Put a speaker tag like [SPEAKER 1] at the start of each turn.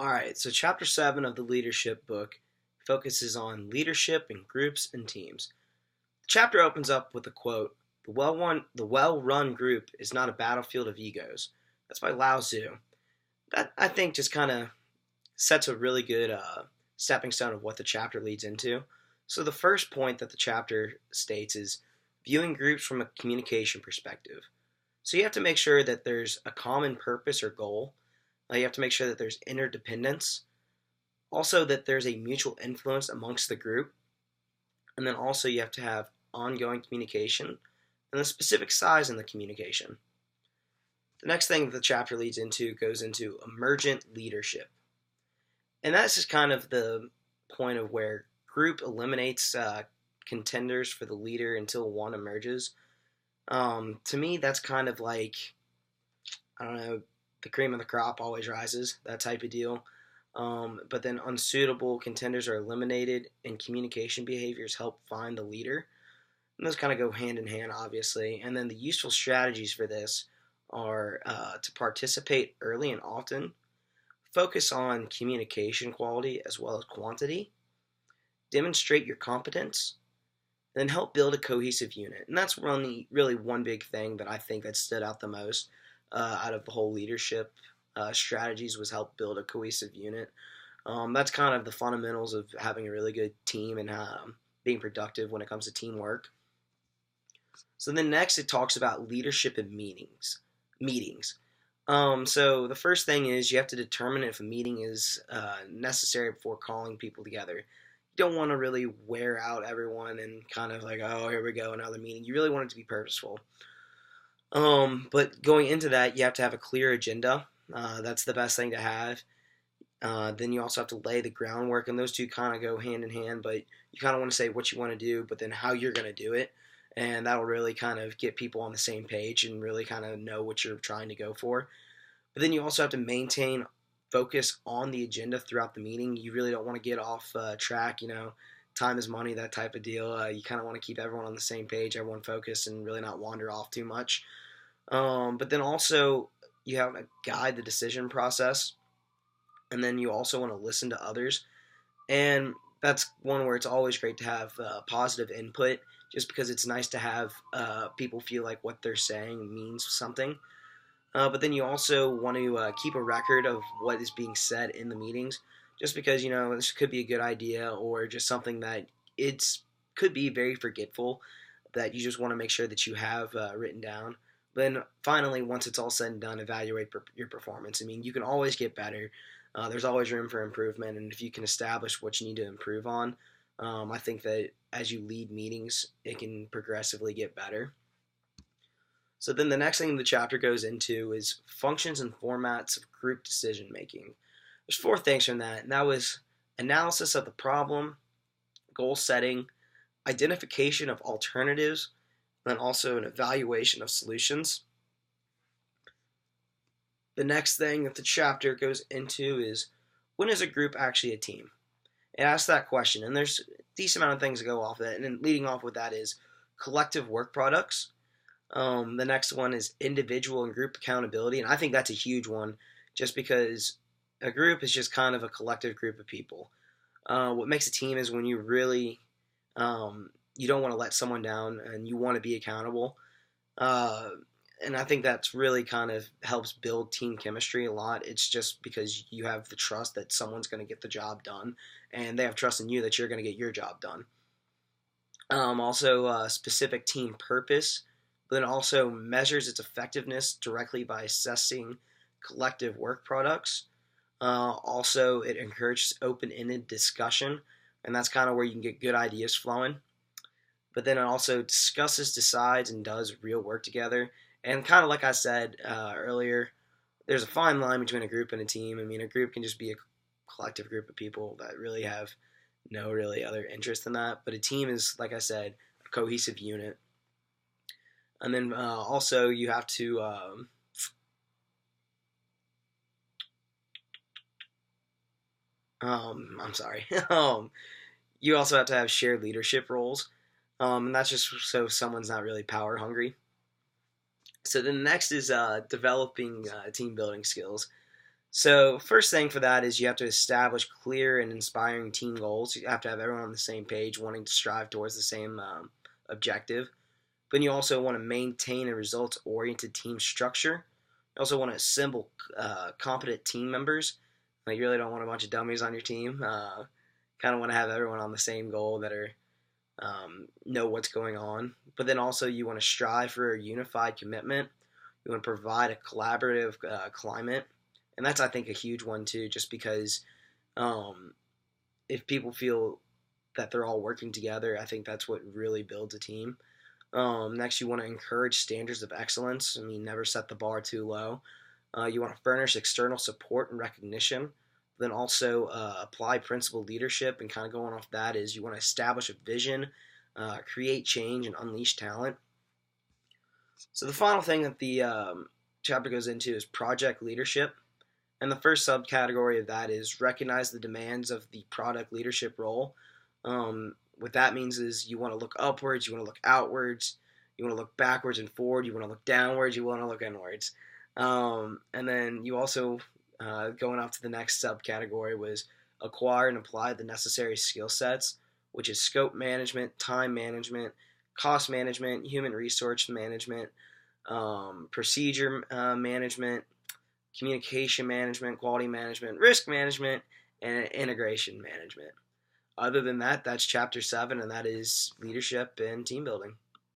[SPEAKER 1] Alright, so chapter 7 of the leadership book focuses on leadership in groups and teams. The chapter opens up with a quote: the well-run group is not a battlefield of egos. That's by Lao Tzu. That, I think, just kind of sets a really good stepping stone of what the chapter leads into. So the first point that the chapter states is viewing groups from a communication perspective. So you have to make sure that there's a common purpose or goal. You have to make sure that there's interdependence. Also, that there's a mutual influence amongst the group. And then also you have to have ongoing communication and the specific size in the communication. The next thing that the chapter leads into goes into emergent leadership. And that's just kind of the point of where group eliminates contenders for the leader until one emerges. To me, that's kind of like, I don't know, the cream of the crop always rises, that type of deal. But then unsuitable contenders are eliminated and communication behaviors help find the leader. And those kind of go hand in hand, obviously. And then the useful strategies for this are to participate early and often, focus on communication quality as well as quantity, demonstrate your competence, then help build a cohesive unit. And that's really one big thing that I think that stood out the most out of the whole leadership strategies was help build a cohesive unit. That's kind of the fundamentals of having a really good team and being productive when it comes to teamwork. So then next it talks about leadership in meetings. So the first thing is you have to determine if a meeting is necessary before calling people together. You don't want to really wear out everyone and kind of like, oh, here we go, another meeting. You really want it to be purposeful. But going into that, you have to have a clear agenda. That's the best thing to have. Then you also have to lay the groundwork, and those two kind of go hand in hand, but you kind of want to say what you want to do, but then how you're going to do it, and that'll really kind of get people on the same page and really kind of know what you're trying to go for. But then you also have to maintain focus on the agenda throughout the meeting. You really don't want to get off track, time is money, that type of deal. You kind of want to keep everyone on the same page, everyone focused, and really not wander off too much. But then also you have to guide the decision process, and then you also want to listen to others. And that's one where it's always great to have positive input, just because it's nice to have people feel like what they're saying means something. But then you also want to keep a record of what is being said in the meetings, just because, this could be a good idea or just something that could be very forgetful that you just want to make sure that you have written down. Then finally, once it's all said and done, evaluate your performance. I mean, you can always get better. There's always room for improvement, and if you can establish what you need to improve on, I think that as you lead meetings, it can progressively get better. So then the next thing the chapter goes into is functions and formats of group decision making. There's 4 things from that, and that was analysis of the problem, goal setting, identification of alternatives, and then also an evaluation of solutions. The next thing that the chapter goes into is, when is a group actually a team? It asks that question, and there's a decent amount of things to go off of it, and then leading off with that is collective work products. The next one is individual and group accountability, and I think that's a huge one, just because a group is just kind of a collective group of people. What makes a team is when you really, you don't want to let someone down, and you want to be accountable. And I think that's really kind of helps build team chemistry a lot. It's just because you have the trust that someone's going to get the job done, and they have trust in you that you're going to get your job done. Also, specific team purpose, but then also measures its effectiveness directly by assessing collective work products. Also, it encourages open-ended discussion, and that's kind of where you can get good ideas flowing. But then it also discusses, decides, and does real work together. And kind of like I said earlier, there's a fine line between a group and a team. I mean, a group can just be a collective group of people that really have no really other interest in that. But a team is, like I said, a cohesive unit. And then also you have to I'm sorry. You also have to have shared leadership roles. And that's just so someone's not really power hungry. So then next is developing team building skills. So first thing for that is you have to establish clear and inspiring team goals. You have to have everyone on the same page, wanting to strive towards the same objective. But you also want to maintain a results-oriented team structure. You also want to assemble competent team members. Like, you really don't want a bunch of dummies on your team. Kind of want to have everyone on the same goal that are know what's going on. But then also you want to strive for a unified commitment. You want to provide a collaborative climate, and that's, I think, a huge one too. Just because if people feel that they're all working together, I think that's what really builds a team. Next, you want to encourage standards of excellence. I mean, never set the bar too low. You want to furnish external support and recognition. Then also apply principled leadership, and kind of going off that is you want to establish a vision, create change, and unleash talent. So the final thing that the chapter goes into is project leadership. And the first subcategory of that is recognize the demands of the product leadership role. What that means is you want to look upwards, you want to look outwards, you want to look backwards and forward, you want to look downwards, you want to look inwards. And then you also, going off to the next subcategory, was acquire and apply the necessary skill sets, which is scope management, time management, cost management, human resource management, procedure management, communication management, quality management, risk management, and integration management. Other than that, that's chapter 7, and that is leadership and team building.